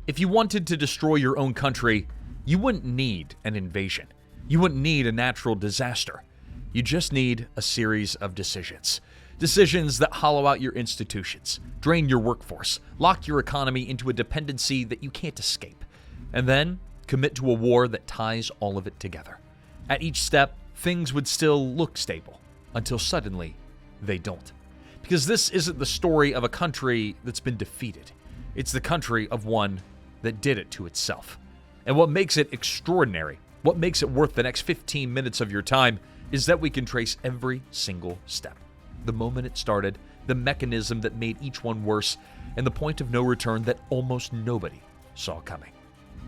If you wanted to destroy your own country, you wouldn't need an invasion. You wouldn't need a natural disaster. You just need a series of decisions. Decisions that hollow out your institutions, drain your workforce, lock your economy into a dependency that you can't escape, and then commit to a war that ties all of it together. At each step, things would still look stable, until suddenly they don't. Because this isn't the story of a country that's been defeated. It's the country of one that did it to itself. And what makes it extraordinary, what makes it worth the next 15 minutes of your time, is that we can trace every single step. The moment it started, the mechanism that made each one worse, and the point of no return that almost nobody saw coming.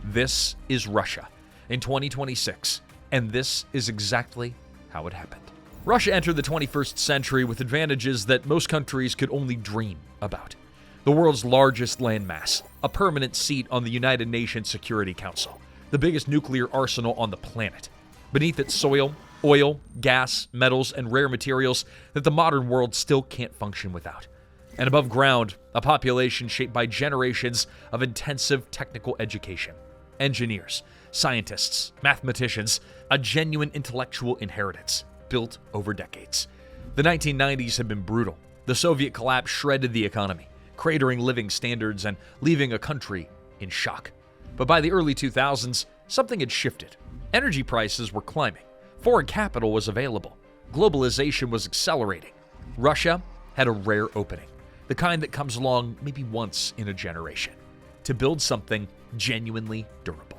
This is Russia in 2026, and this is exactly how it happened. Russia entered the 21st century with advantages that most countries could only dream about. The world's largest landmass, a permanent seat on the United Nations Security Council, the biggest nuclear arsenal on the planet. Beneath its soil, oil, gas, metals, and rare materials that the modern world still can't function without. And above ground, a population shaped by generations of intensive technical education. Engineers, scientists, mathematicians, a genuine intellectual inheritance built over decades. The 1990s had been brutal. The Soviet collapse shredded the economy, cratering living standards and leaving a country in shock. But by the early 2000s, something had shifted. Energy prices were climbing. Foreign capital was available. Globalization was accelerating. Russia had a rare opening, the kind that comes along maybe once in a generation, to build something genuinely durable.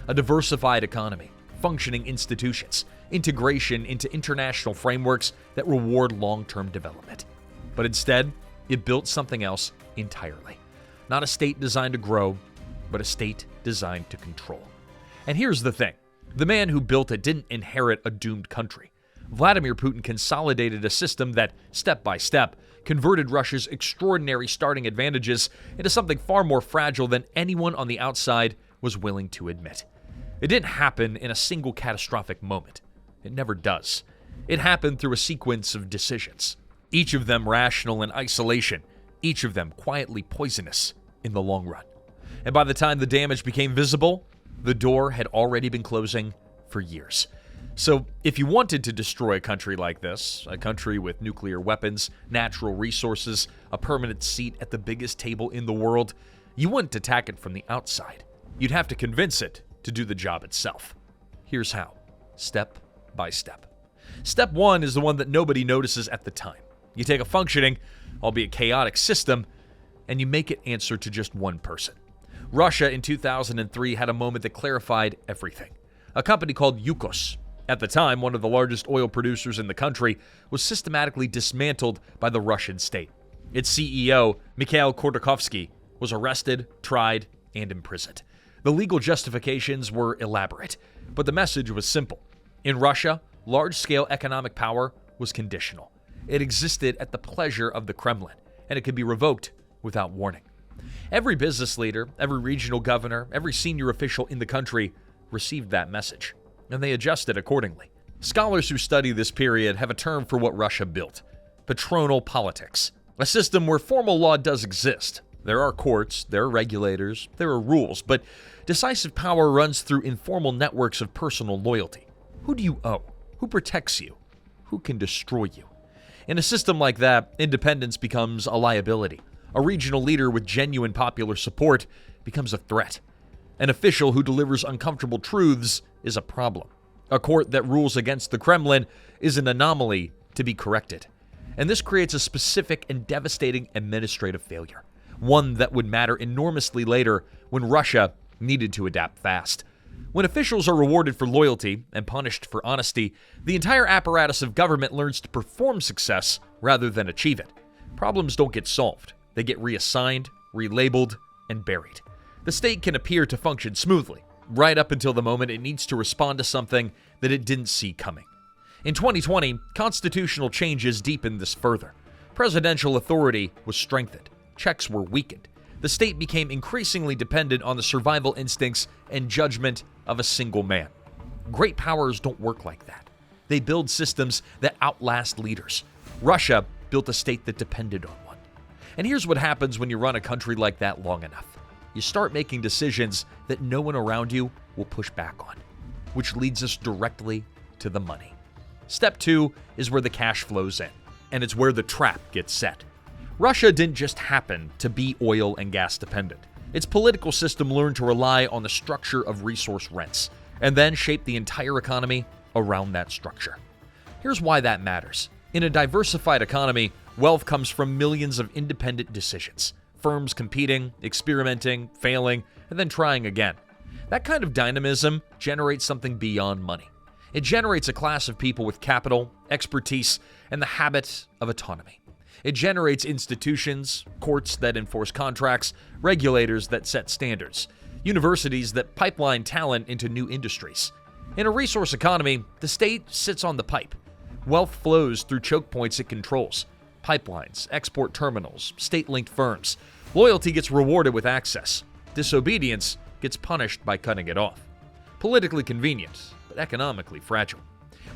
A diversified economy, functioning institutions, integration into international frameworks that reward long-term development. But instead, it built something else entirely. Not a state designed to grow, but a state designed to control. And here's the thing. The man who built it didn't inherit a doomed country. Vladimir Putin consolidated a system that, step by step, converted Russia's extraordinary starting advantages into something far more fragile than anyone on the outside was willing to admit. It didn't happen in a single catastrophic moment. It never does. It happened through a sequence of decisions, each of them rational in isolation, each of them quietly poisonous in the long run. And by the time the damage became visible, the door had already been closing for years. So if you wanted to destroy a country like this, a country with nuclear weapons, natural resources, a permanent seat at the biggest table in the world, you wouldn't attack it from the outside. You'd have to convince it to do the job itself. Here's how. Step by step. Step one is the one that nobody notices at the time. You take a functioning, albeit chaotic system, and you make it answer to just one person. Russia in 2003 had a moment that clarified everything. A company called Yukos, at the time one of the largest oil producers in the country, was systematically dismantled by the Russian state. Its CEO, Mikhail Khodorkovsky, was arrested, tried, and imprisoned. The legal justifications were elaborate, but the message was simple. In Russia, large-scale economic power was conditional. It existed at the pleasure of the Kremlin, and it could be revoked without warning. Every business leader, every regional governor, every senior official in the country received that message, and they adjusted accordingly. Scholars who study this period have a term for what Russia built: patronal politics, a system where formal law does exist. There are courts, there are regulators, there are rules, but decisive power runs through informal networks of personal loyalty. Who do you owe? Who protects you? Who can destroy you? In a system like that, independence becomes a liability. A regional leader with genuine popular support becomes a threat. An official who delivers uncomfortable truths is a problem. A court that rules against the Kremlin is an anomaly to be corrected. And this creates a specific and devastating administrative failure, one that would matter enormously later when Russia needed to adapt fast. When officials are rewarded for loyalty and punished for honesty, the entire apparatus of government learns to perform success rather than achieve it. Problems don't get solved. They get reassigned, relabeled, and buried. The state can appear to function smoothly, right up until the moment it needs to respond to something that it didn't see coming. In 2020, constitutional changes deepened this further. Presidential authority was strengthened. Checks were weakened. The state became increasingly dependent on the survival instincts and judgment of a single man. Great powers don't work like that. They build systems that outlast leaders. Russia built a state that depended on one. And here's what happens when you run a country like that long enough. you start making decisions that no one around you will push back on, which leads us directly to the money. Step 2 is where the cash flows in, and it's where the trap gets set. Russia didn't just happen to be oil and gas dependent. Its political system learned to rely on the structure of resource rents, and then shape the entire economy around that structure. Here's why that matters. In a diversified economy, wealth comes from millions of independent decisions. Firms competing, experimenting, failing, and then trying again. That kind of dynamism generates something beyond money. It generates a class of people with capital, expertise, and the habit of autonomy. It generates institutions, courts that enforce contracts, regulators that set standards, universities that pipeline talent into new industries. In a resource economy, the state sits on the pipe. Wealth flows through choke points it controls. Pipelines, export terminals, state-linked firms. Loyalty gets rewarded with access. Disobedience gets punished by cutting it off. Politically convenient, but economically fragile.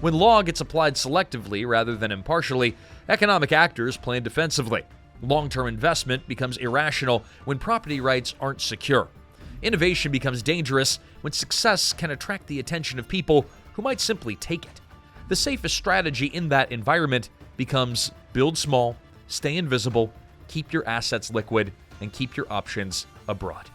When law gets applied selectively rather than impartially, economic actors plan defensively. Long-term investment becomes irrational when property rights aren't secure. Innovation becomes dangerous when success can attract the attention of people who might simply take it. The safest strategy in that environment becomes build small, stay invisible, keep your assets liquid, and keep your options abroad.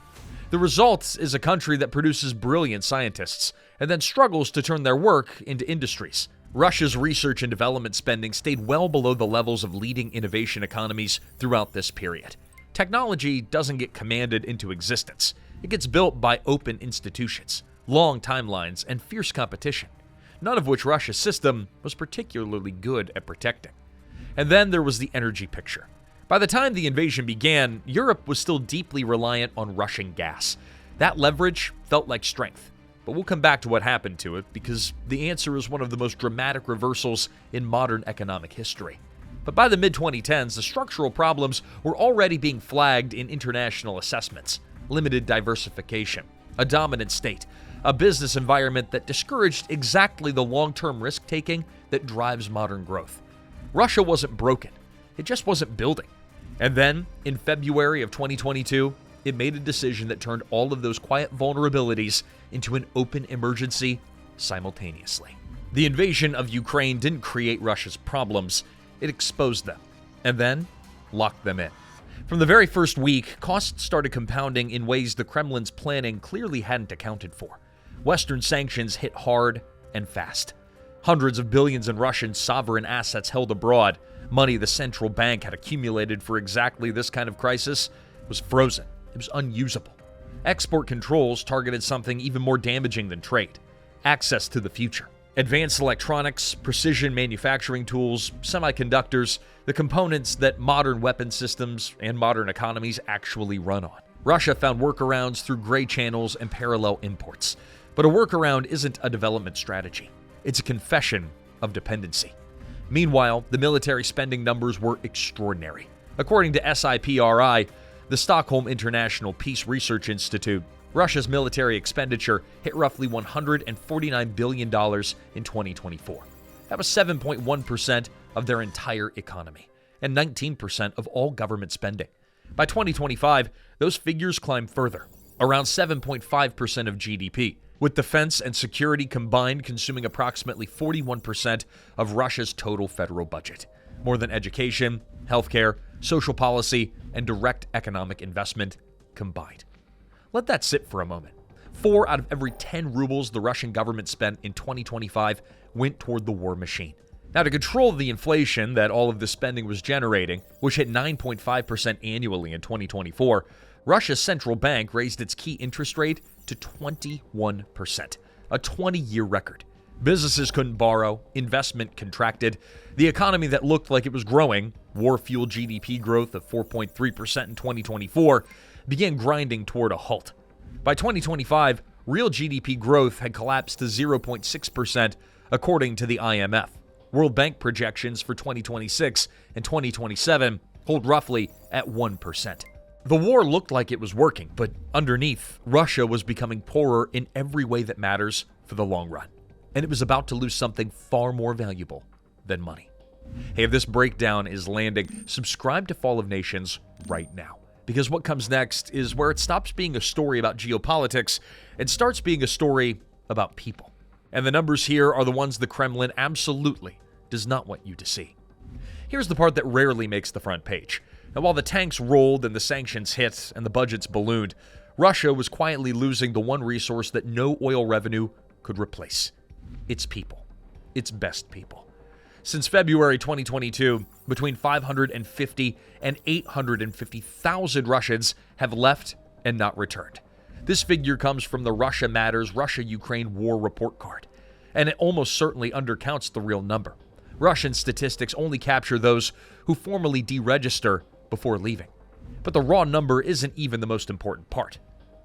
The result is a country that produces brilliant scientists and then struggles to turn their work into industries. Russia's research and development spending stayed well below the levels of leading innovation economies throughout this period. Technology doesn't get commanded into existence. It gets built by open institutions, long timelines, and fierce competition, none of which Russia's system was particularly good at protecting. And then there was the energy picture. By the time the invasion began, Europe was still deeply reliant on Russian gas. That leverage felt like strength. But we'll come back to what happened to it, because the answer is one of the most dramatic reversals in modern economic history. But by the mid-2010s, the structural problems were already being flagged in international assessments. Limited diversification, a dominant state, a business environment that discouraged exactly the long-term risk-taking that drives modern growth. Russia wasn't broken, it just wasn't building. And then, in February of 2022, it made a decision that turned all of those quiet vulnerabilities into an open emergency simultaneously. The invasion of Ukraine didn't create Russia's problems, it exposed them, and then locked them in. From the very first week, costs started compounding in ways the Kremlin's planning clearly hadn't accounted for. Western sanctions hit hard and fast. Hundreds of billions in Russian sovereign assets held abroad, money the central bank had accumulated for exactly this kind of crisis, was frozen. It was unusable. Export controls targeted something even more damaging than trade: access to the future. Advanced electronics, precision manufacturing tools, semiconductors, the components that modern weapon systems and modern economies actually run on. Russia found workarounds through gray channels and parallel imports. But a workaround isn't a development strategy. It's a confession of dependency. Meanwhile, the military spending numbers were extraordinary. According to SIPRI, the Stockholm International Peace Research Institute, Russia's military expenditure hit roughly $149 billion in 2024. That was 7.1% of their entire economy, and 19% of all government spending. By 2025, those figures climbed further, around 7.5% of GDP, with defense and security combined consuming approximately 41% of Russia's total federal budget, more than education, healthcare, social policy, and direct economic investment combined. Let that sit for a moment. 4 out of every 10 rubles the Russian government spent in 2025 went toward the war machine. Now, to control the inflation that all of this spending was generating, which hit 9.5% annually in 2024, Russia's central bank raised its key interest rate to 21%, a 20-year record. Businesses couldn't borrow, investment contracted. The economy that looked like it was growing, war-fueled GDP growth of 4.3% in 2024, began grinding toward a halt. By 2025, real GDP growth had collapsed to 0.6%, according to the IMF. World Bank projections for 2026 and 2027 hold roughly at 1%. The war looked like it was working, but underneath, Russia was becoming poorer in every way that matters for the long run. And it was about to lose something far more valuable than money. Hey, if this breakdown is landing, subscribe to Fall of Nations right now. because what comes next is where it stops being a story about geopolitics and starts being a story about people. And the numbers here are the ones the Kremlin absolutely does not want you to see. Here's the part that rarely makes the front page. Now, while the tanks rolled and the sanctions hit and the budgets ballooned, Russia was quietly losing the one resource that no oil revenue could replace: its people, its best people. Since February 2022, between 550 and 850,000 Russians have left and not returned. This figure comes from the Russia Matters Russia-Ukraine War Report Card, and it almost certainly undercounts the real number. Russian statistics only capture those who formally deregister before leaving. But the raw number isn't even the most important part.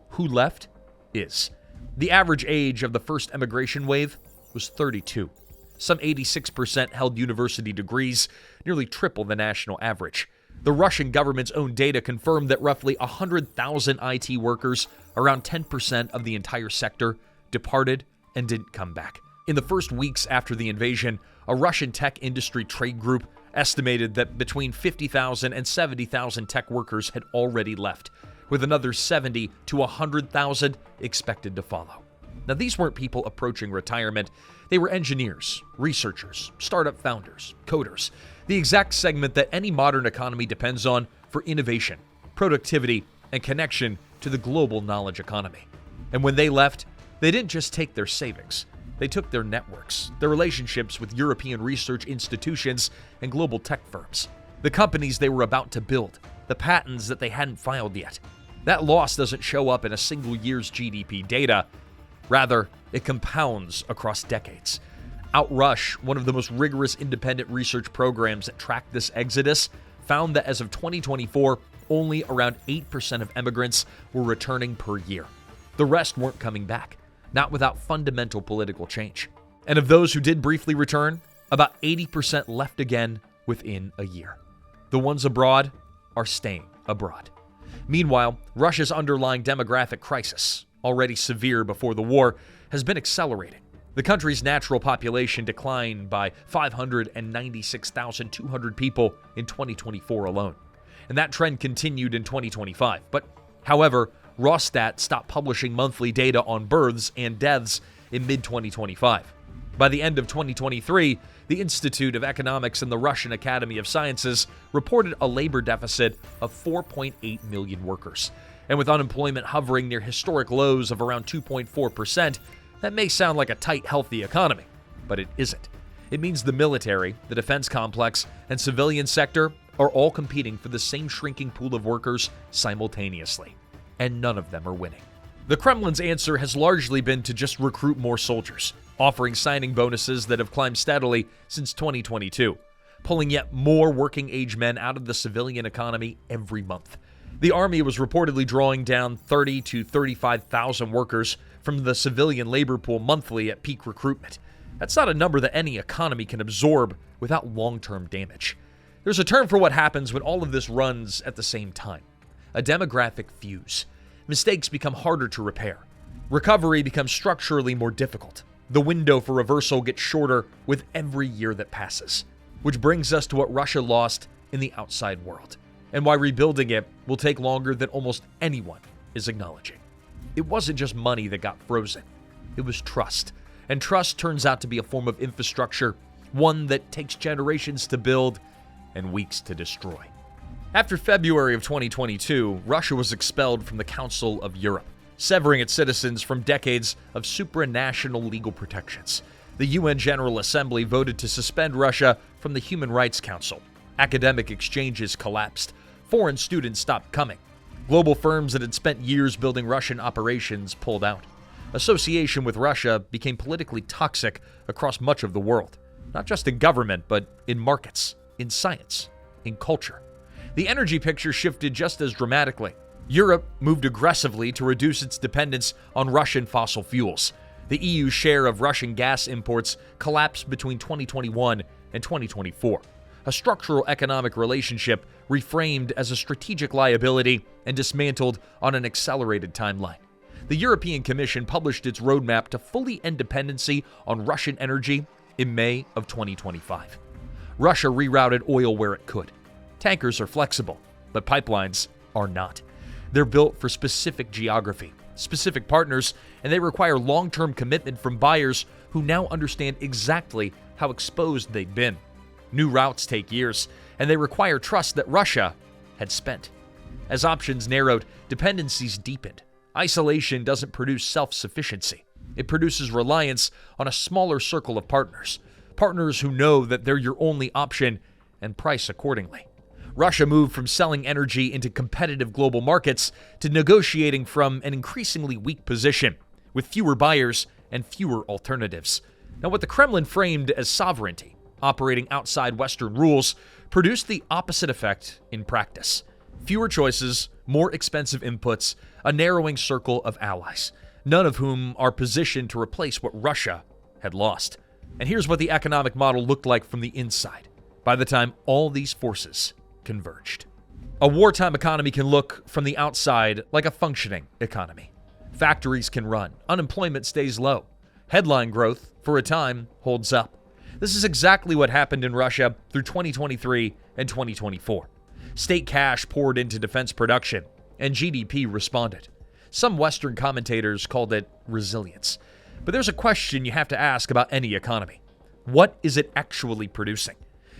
Who left is. The average age of the first emigration wave was 32. Some 86% held university degrees, nearly triple the national average. The Russian government's own data confirmed that roughly 100,000 IT workers, around 10% of the entire sector, departed and didn't come back. In the first weeks after the invasion, a Russian tech industry trade group estimated that between 50,000 and 70,000 tech workers had already left, with another 70 to 100,000 expected to follow. Now, these weren't people approaching retirement. They were engineers, researchers, startup founders, coders, the exact segment that any modern economy depends on for innovation, productivity, and connection to the global knowledge economy. And when they left, they didn't just take their savings. They took their networks, their relationships with European research institutions and global tech firms, the companies they were about to build, the patents that they hadn't filed yet. That loss doesn't show up in a single year's GDP data. Rather, it compounds across decades. Outrush, one of the most rigorous independent research programs that tracked this exodus, found that as of 2024, only around 8% of immigrants were returning per year. The rest weren't coming back, not without fundamental political change. And of those who did briefly return, about 80% left again within a year. The ones abroad are staying abroad. Meanwhile, Russia's underlying demographic crisis, already severe before the war, has been accelerating. The country's natural population declined by 596,200 people in 2024 alone. And that trend continued in 2025. However, Rosstat stopped publishing monthly data on births and deaths in mid-2025. By the end of 2023, the Institute of Economics and the Russian Academy of Sciences reported a labor deficit of 4.8 million workers. And with unemployment hovering near historic lows of around 2.4%, that may sound like a tight, healthy economy, but it isn't. It means the military, the defense complex, and civilian sector are all competing for the same shrinking pool of workers simultaneously, and none of them are winning. The Kremlin's answer has largely been to just recruit more soldiers, offering signing bonuses that have climbed steadily since 2022, pulling yet more working-age men out of the civilian economy every month. The army was reportedly drawing down 30 to 35,000 workers from the civilian labor pool monthly at peak recruitment. That's not a number that any economy can absorb without long-term damage. There's a term for what happens when all of this runs at the same time: a demographic fuse. Mistakes become harder to repair. Recovery becomes structurally more difficult. The window for reversal gets shorter with every year that passes. Which brings us to what Russia lost in the outside world, and why rebuilding it will take longer than almost anyone is acknowledging. It wasn't just money that got frozen. It was trust. And trust turns out to be a form of infrastructure, one that takes generations to build and weeks to destroy. After February of 2022, Russia was expelled from the Council of Europe, severing its citizens from decades of supranational legal protections. The UN General Assembly voted to suspend Russia from the Human Rights Council. Academic exchanges collapsed. Foreign students stopped coming. Global firms that had spent years building Russian operations pulled out. Association with Russia became politically toxic across much of the world, not just in government, but in markets, in science, in culture. The energy picture shifted just as dramatically. Europe moved aggressively to reduce its dependence on Russian fossil fuels. The EU's share of Russian gas imports collapsed between 2021 and 2024. A structural economic relationship reframed as a strategic liability and dismantled on an accelerated timeline. The European Commission published its roadmap to fully end dependency on Russian energy in May of 2025. Russia rerouted oil where it could. Tankers are flexible, but pipelines are not. They're built for specific geography, specific partners, and they require long-term commitment from buyers who now understand exactly how exposed they've been. New routes take years, and they require trust that Russia had spent. As options narrowed, dependencies deepened. Isolation doesn't produce self-sufficiency. It produces reliance on a smaller circle of partners. Partners who know that they're your only option and price accordingly. Russia moved from selling energy into competitive global markets to negotiating from an increasingly weak position, with fewer buyers and fewer alternatives. Now, what the Kremlin framed as sovereignty, operating outside Western rules, produced the opposite effect in practice. Fewer choices, more expensive inputs, a narrowing circle of allies, none of whom are positioned to replace what Russia had lost. And here's what the economic model looked like from the inside by the time all these forces converged. A wartime economy can look from the outside like a functioning economy. Factories can run, unemployment stays low, headline growth, for a time, holds up. This is exactly what happened in Russia through 2023 and 2024. State cash poured into defense production, and GDP responded. Some Western commentators called it resilience. But there's a question you have to ask about any economy. What is it actually producing?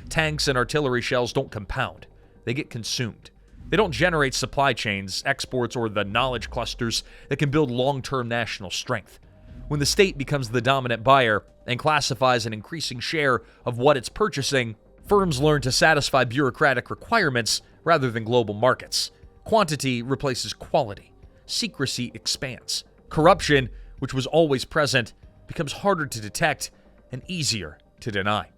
Tanks and artillery shells don't compound. They get consumed. They don't generate supply chains, exports, or the knowledge clusters that can build long-term national strength. When the state becomes the dominant buyer and classifies an increasing share of what it's purchasing, firms learn to satisfy bureaucratic requirements rather than global markets. Quantity replaces quality. Secrecy expands. Corruption, which was always present, becomes harder to detect and easier to deny.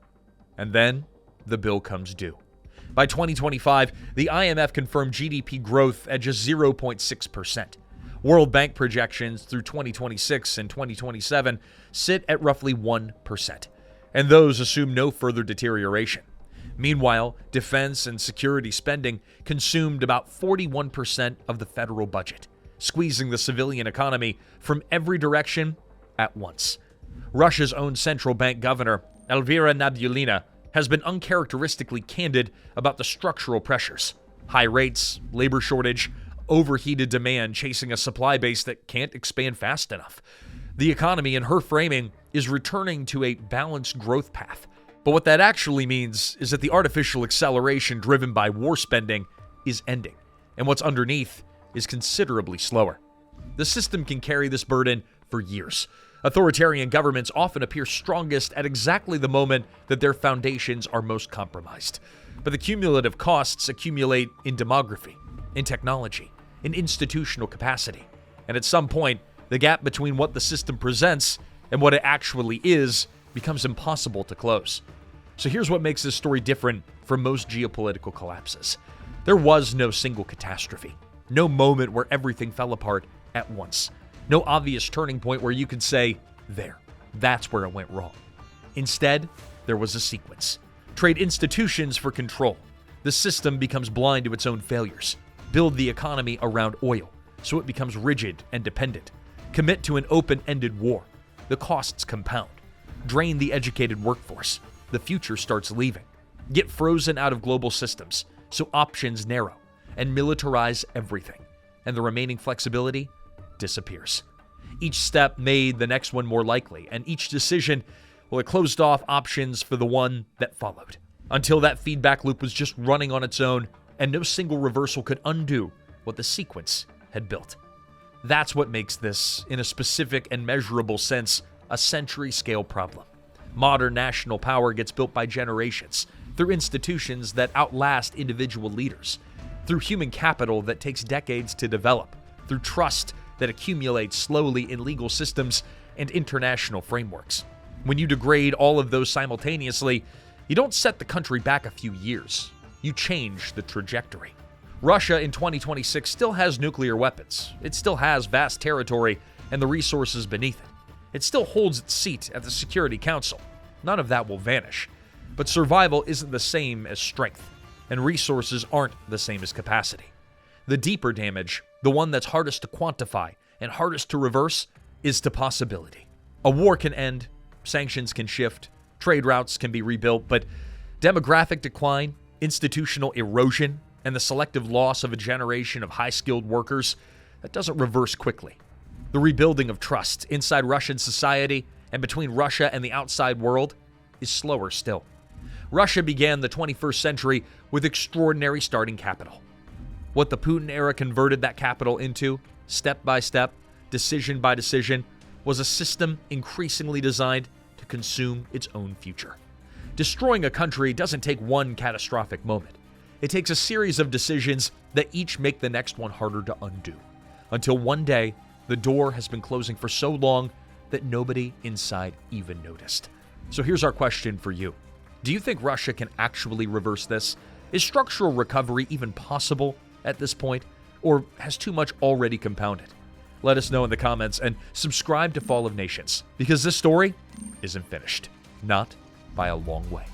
And then the bill comes due. By 2025, the IMF confirmed GDP growth at just 0.6%. World Bank projections through 2026 and 2027 sit at roughly 1%, and those assume no further deterioration. Meanwhile, defense and security spending consumed about 41% of the federal budget, squeezing the civilian economy from every direction at once. Russia's own central bank governor, Elvira Nabiullina, has been uncharacteristically candid about the structural pressures. High rates, labor shortage, overheated demand chasing a supply base that can't expand fast enough. The economy, in her framing, is returning to a balanced growth path. But what that actually means is that the artificial acceleration driven by war spending is ending, and what's underneath is considerably slower. The system can carry this burden for years. Authoritarian governments often appear strongest at exactly the moment that their foundations are most compromised. But the cumulative costs accumulate in demography, in technology, in institutional capacity. And at some point, the gap between what the system presents and what it actually is becomes impossible to close. So here's what makes this story different from most geopolitical collapses. There was no single catastrophe, no moment where everything fell apart at once, no obvious turning point where you could say, that's where it went wrong. Instead, there was a sequence. Trade institutions for control. The system becomes blind to its own failures. Build the economy around oil, so it becomes rigid and dependent. Commit to an open-ended war. The costs compound. Drain the educated workforce. The future starts leaving. Get frozen out of global systems, so options narrow. And militarize everything. And the remaining flexibility disappears. Each step made the next one more likely, and each decision, well, it closed off options for the one that followed. Until that feedback loop was just running on its own, and no single reversal could undo what the sequence had built. That's what makes this, in a specific and measurable sense, a century-scale problem. Modern national power gets built by generations, through institutions that outlast individual leaders, through human capital that takes decades to develop, through trust that accumulates slowly in legal systems and international frameworks. When you degrade all of those simultaneously, you don't set the country back a few years. You change the trajectory. Russia in 2026 still has nuclear weapons. It still has vast territory and the resources beneath it. It still holds its seat at the Security Council. None of that will vanish. But survival isn't the same as strength, and resources aren't the same as capacity. The deeper damage, the one that's hardest to quantify and hardest to reverse, is to possibility. A war can end, sanctions can shift, trade routes can be rebuilt, but demographic decline, institutional erosion, and the selective loss of a generation of high-skilled workers, that doesn't reverse quickly. The rebuilding of trust inside Russian society and between Russia and the outside world is slower still. Russia began the 21st century with extraordinary starting capital. What the Putin era converted that capital into, step by step, decision by decision, was a system increasingly designed to consume its own future. Destroying a country doesn't take one catastrophic moment. It takes a series of decisions that each make the next one harder to undo. Until one day, the door has been closing for so long that nobody inside even noticed. So here's our question for you. Do you think Russia can actually reverse this? Is structural recovery even possible at this point? Or has too much already compounded? Let us know in the comments and subscribe to Fall of Nations, because this story isn't finished. Not by a long way.